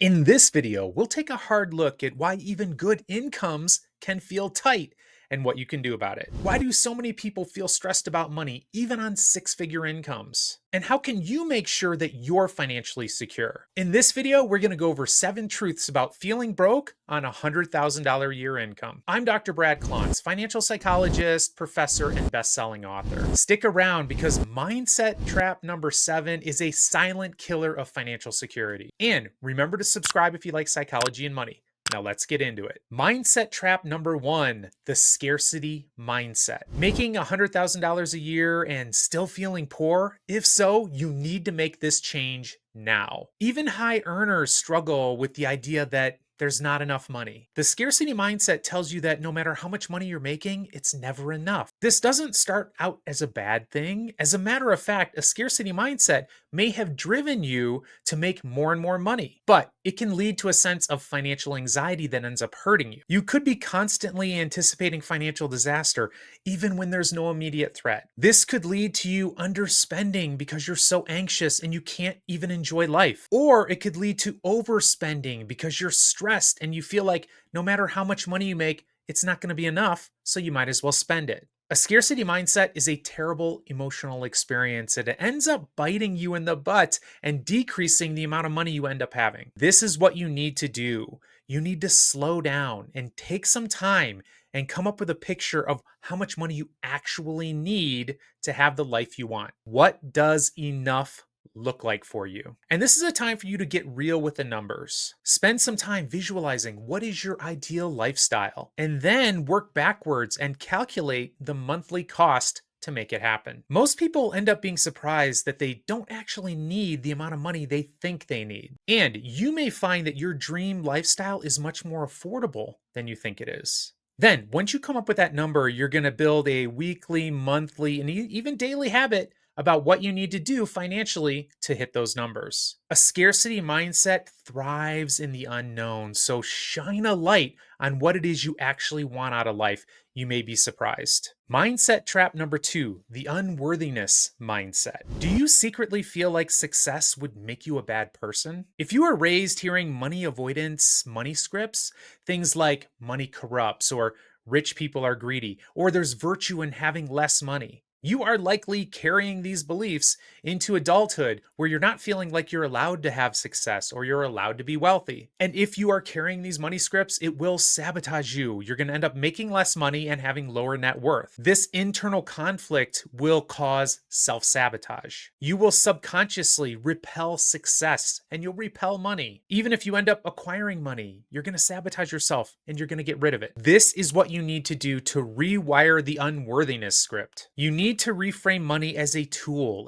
In this video, we'll take a hard look at why even good incomes can feel tight and what you can do about it. Why do so many people feel stressed about money, even on six-figure incomes? And how can you make sure that you're financially secure? In this video, we're gonna go over 7 truths about feeling broke on a $100,000 a year income. I'm Dr. Brad Klontz, financial psychologist, professor, and best-selling author. Stick around because mindset trap number 7 is a silent killer of financial security. And remember to subscribe if you like psychology and money. Now let's get into it. Mindset trap number 1, the scarcity mindset. Making $100,000 a year and still feeling poor? If so, you need to make this change now. Even high earners struggle with the idea that there's not enough money. The scarcity mindset tells you that no matter how much money you're making, it's never enough. This doesn't start out as a bad thing. As a matter of fact, a scarcity mindset may have driven you to make more and more money, but it can lead to a sense of financial anxiety that ends up hurting you. You could be constantly anticipating financial disaster, even when there's no immediate threat. This could lead to you underspending because you're so anxious and you can't even enjoy life. Or it could lead to overspending because you're stressed and you feel like no matter how much money you make, it's not going to be enough, so you might as well spend it. A scarcity mindset is a terrible emotional experience and it ends up biting you in the butt and decreasing the amount of money you end up having. This is what you need to do. You need to slow down and take some time and come up with a picture of how much money you actually need to have the life you want. What does enough look like for you? And this is a time for you to get real with the numbers. Spend some time visualizing what is your ideal lifestyle, and then work backwards and calculate the monthly cost to make it happen. Most people end up being surprised that they don't actually need the amount of money they think they need. And you may find that your dream lifestyle is much more affordable than you think it is. Then, once you come up with that number, you're going to build a weekly, monthly, and even daily habit about what you need to do financially to hit those numbers. A scarcity mindset thrives in the unknown, so shine a light on what it is you actually want out of life. You may be surprised. Mindset trap number 2, the unworthiness mindset. Do you secretly feel like success would make you a bad person? If you were raised hearing money avoidance, money scripts, things like money corrupts, or rich people are greedy, or there's virtue in having less money, you are likely carrying these beliefs into adulthood where you're not feeling like you're allowed to have success or you're allowed to be wealthy. And if you are carrying these money scripts, it will sabotage you. You're going to end up making less money and having lower net worth. This internal conflict will cause self-sabotage. You will subconsciously repel success and you'll repel money. Even if you end up acquiring money, you're going to sabotage yourself and you're going to get rid of it. This is what you need to do to rewire the unworthiness script. You need to reframe money as a tool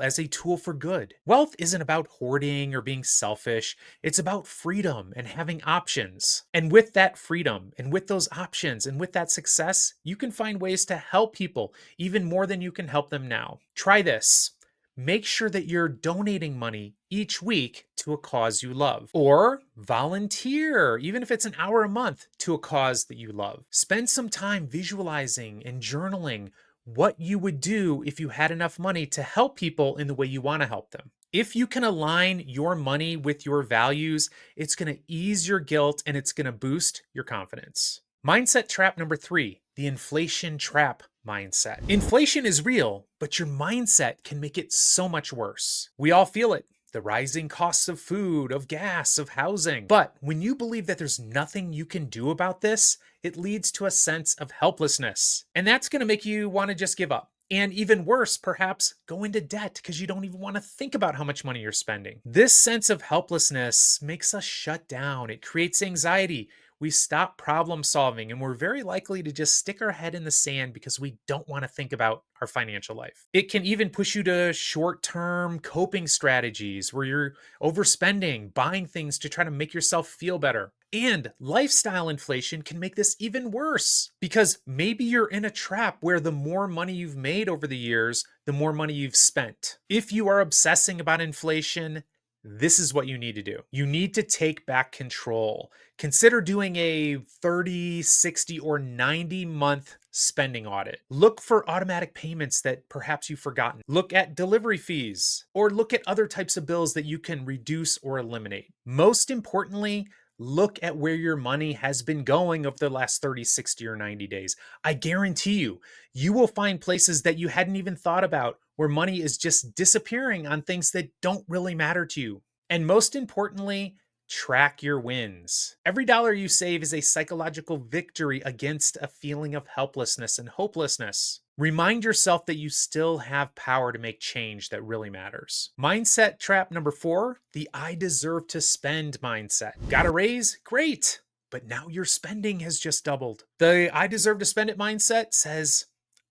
for good. Wealth isn't about hoarding or being selfish. It's about freedom and having options. And with that freedom and with those options and with that success, you can find ways to help people even more than you can help them now. Try this. Make sure that you're donating money each week to a cause you love. Or volunteer, even if it's an hour a month, to a cause that you love. Spend some time visualizing and journaling what you would do if you had enough money to help people in the way you want to help them. If you can align your money with your values, it's going to ease your guilt and it's going to boost your confidence. Mindset trap number 3, the inflation trap mindset. Inflation is real, but your mindset can make it so much worse. We all feel it. The rising costs of food, of gas, of housing. But when you believe that there's nothing you can do about this, it leads to a sense of helplessness. And that's going to make you want to just give up. And even worse, perhaps go into debt because you don't even want to think about how much money you're spending. This sense of helplessness makes us shut down. It creates anxiety. We stop problem solving and we're very likely to just stick our head in the sand because we don't want to think about our financial life. It can even push you to short-term coping strategies where you're overspending, buying things to try to make yourself feel better. And lifestyle inflation can make this even worse because maybe you're in a trap where the more money you've made over the years, the more money you've spent. If you are obsessing about inflation, this is what you need to do. You need to take back control. Consider doing a 30, 60, or 90-month spending audit. Look for automatic payments that perhaps you've forgotten. Look at delivery fees, or look at other types of bills that you can reduce or eliminate. Most importantly, look at where your money has been going over the last 30, 60, or 90 days. I guarantee you, you will find places that you hadn't even thought about where money is just disappearing on things that don't really matter to you. And most importantly, track your wins. Every dollar you save is a psychological victory against a feeling of helplessness and hopelessness. Remind yourself that you still have power to make change that really matters. Mindset trap number 4, the I deserve to spend mindset. Got a raise? Great. But now your spending has just doubled. The I deserve to spend it mindset says,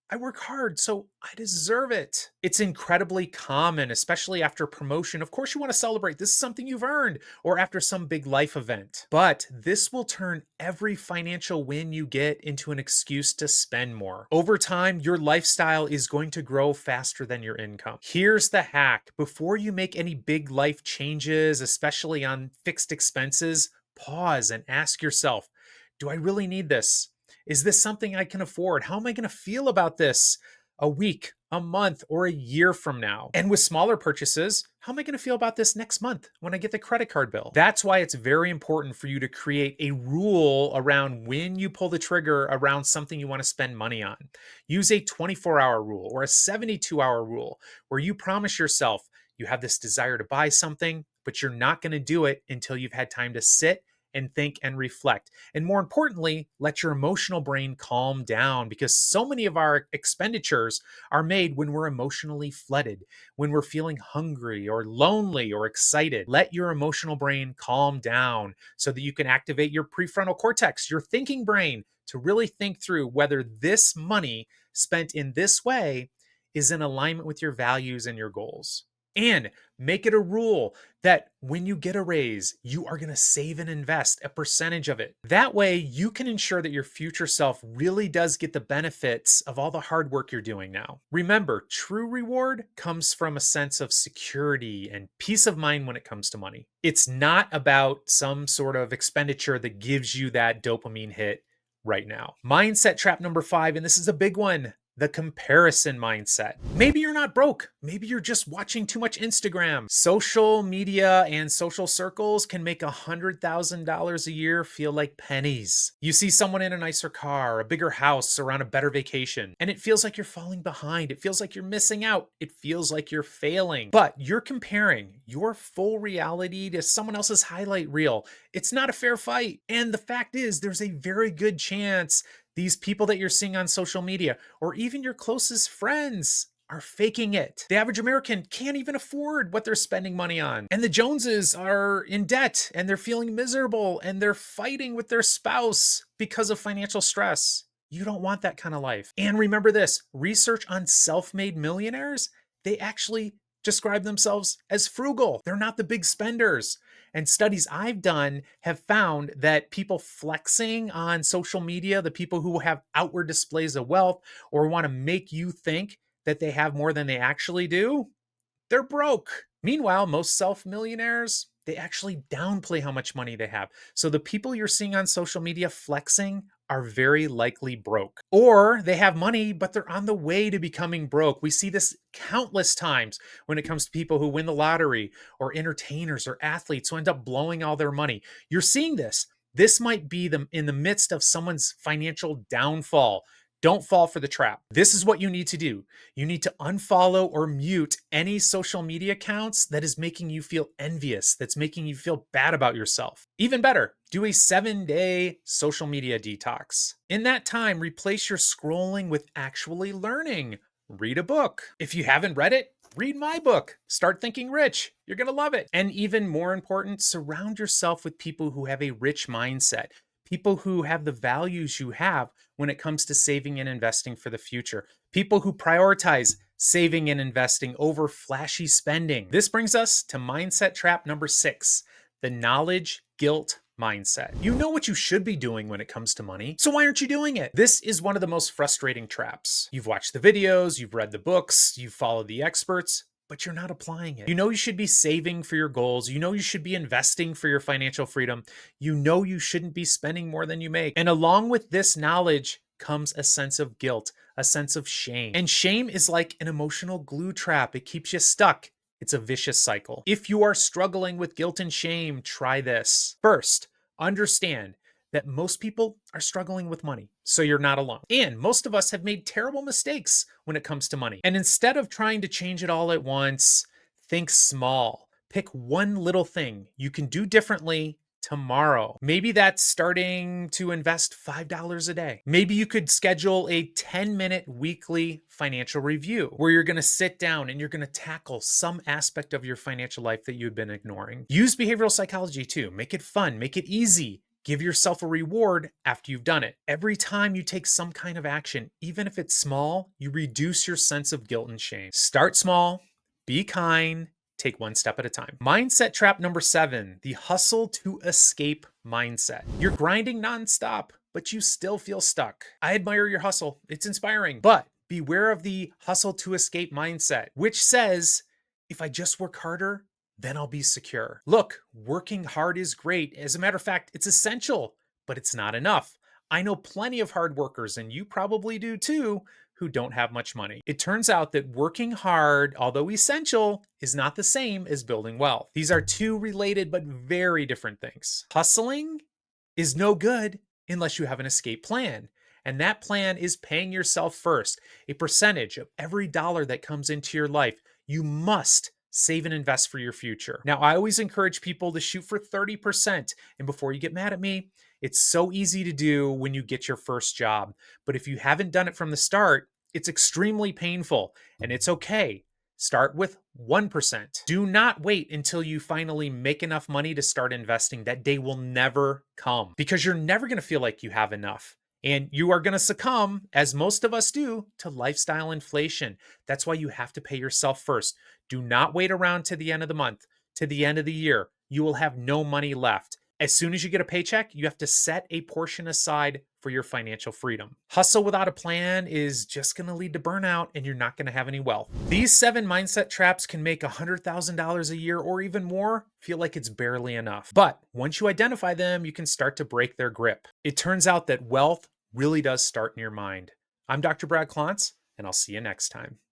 I work hard, so I deserve it. It's incredibly common, especially after promotion. Of course, you want to celebrate. This is something you've earned, or after some big life event. But this will turn every financial win you get into an excuse to spend more. Over time, your lifestyle is going to grow faster than your income. Here's the hack. Before you make any big life changes, especially on fixed expenses, pause and ask yourself, do I really need this? Is this something I can afford? How am I going to feel about this a week, a month, or a year from now? And with smaller purchases, how am I going to feel about this next month when I get the credit card bill? That's why it's very important for you to create a rule around when you pull the trigger around something you want to spend money on. Use a 24-hour rule or a 72-hour rule where you promise yourself you have this desire to buy something, but you're not going to do it until you've had time to sit and think and reflect. And more importantly, let your emotional brain calm down, because so many of our expenditures are made when we're emotionally flooded, when we're feeling hungry or lonely or excited. Let your emotional brain calm down so that you can activate your prefrontal cortex, your thinking brain, to really think through whether this money spent in this way is in alignment with your values and your goals. And make it a rule that when you get a raise, you are going to save and invest a percentage of it. That way, you can ensure that your future self really does get the benefits of all the hard work you're doing now. Remember, true reward comes from a sense of security and peace of mind when it comes to money. It's not about some sort of expenditure that gives you that dopamine hit right now. Mindset trap number 5, and this is a big one. The comparison mindset. Maybe you're not broke. Maybe you're just watching too much Instagram. Social media and social circles can make $100,000 a year feel like pennies. You see someone in a nicer car, a bigger house, or on a better vacation, and it feels like you're falling behind. It feels like you're missing out. It feels like you're failing. But you're comparing your full reality to someone else's highlight reel. It's not a fair fight. And the fact is, there's a very good chance these people that you're seeing on social media, or even your closest friends, are faking it. The average American can't even afford what they're spending money on. And the Joneses are in debt and they're feeling miserable and they're fighting with their spouse because of financial stress. You don't want that kind of life. And remember this, research on self-made millionaires, they actually describe themselves as frugal. They're not the big spenders. And studies I've done have found that people flexing on social media, the people who have outward displays of wealth or want to make you think that they have more than they actually do, they're broke. Meanwhile, most self-millionaires, they actually downplay how much money they have. So the people you're seeing on social media flexing are very likely broke. Or they have money, but they're on the way to becoming broke. We see this countless times when it comes to people who win the lottery, or entertainers or athletes who end up blowing all their money. You're seeing this. This might be in the midst of someone's financial downfall. Don't fall for the trap. This is what you need to do. You need to unfollow or mute any social media accounts that is making you feel envious, that's making you feel bad about yourself. Even better, do a 7-day social media detox. In that time, replace your scrolling with actually learning. Read a book. If you haven't read it, read my book, Start Thinking Rich. You're going to love it. And even more important, surround yourself with people who have a rich mindset. People who have the values you have when it comes to saving and investing for the future. People who prioritize saving and investing over flashy spending. This brings us to mindset trap number 6, the knowledge guilt mindset. You know what you should be doing when it comes to money, so why aren't you doing it? This is one of the most frustrating traps. You've watched the videos, you've read the books, you've followed the experts, but you're not applying it. You know you should be saving for your goals. You know you should be investing for your financial freedom. You know you shouldn't be spending more than you make. And along with this knowledge comes a sense of guilt, a sense of shame. And shame is like an emotional glue trap. It keeps you stuck. It's a vicious cycle. If you are struggling with guilt and shame, try this. First, understand that most people are struggling with money, so you're not alone. And most of us have made terrible mistakes when it comes to money. And instead of trying to change it all at once, think small. Pick one little thing you can do differently tomorrow. Maybe that's starting to invest $5 a day. Maybe you could schedule a 10-minute weekly financial review where you're going to sit down and you're going to tackle some aspect of your financial life that you've been ignoring. Use behavioral psychology too. Make it fun, make it easy. Give yourself a reward after you've done it. Every time you take some kind of action, even if it's small, you reduce your sense of guilt and shame. Start small, be kind, take one step at a time. Mindset trap number 7, the hustle to escape mindset. You're grinding nonstop, but you still feel stuck. I admire your hustle. It's inspiring, but beware of the hustle to escape mindset, which says, if I just work harder, then I'll be secure. Look, working hard is great. As a matter of fact, it's essential, but it's not enough. I know plenty of hard workers, and you probably do too, who don't have much money. It turns out that working hard, although essential, is not the same as building wealth. These are two related but very different things. Hustling is no good unless you have an escape plan. And that plan is paying yourself first. A percentage of every dollar that comes into your life, you must save and invest for your future. Now, I always encourage people to shoot for 30%. And before you get mad at me, it's so easy to do when you get your first job. But if you haven't done it from the start, it's extremely painful, and it's okay. Start with 1%. Do not wait until you finally make enough money to start investing. That day will never come because you're never going to feel like you have enough. And you are going to succumb, as most of us do, to lifestyle inflation. That's why you have to pay yourself first. Do not wait around to the end of the month, to the end of the year. You will have no money left. As soon as you get a paycheck, you have to set a portion aside for your financial freedom. Hustle without a plan is just going to lead to burnout, and you're not going to have any wealth. These 7 mindset traps can make $100,000 a year or even more feel like it's barely enough. But once you identify them, you can start to break their grip. It turns out that wealth really does start in your mind. I'm Dr. Brad Klontz, and I'll see you next time.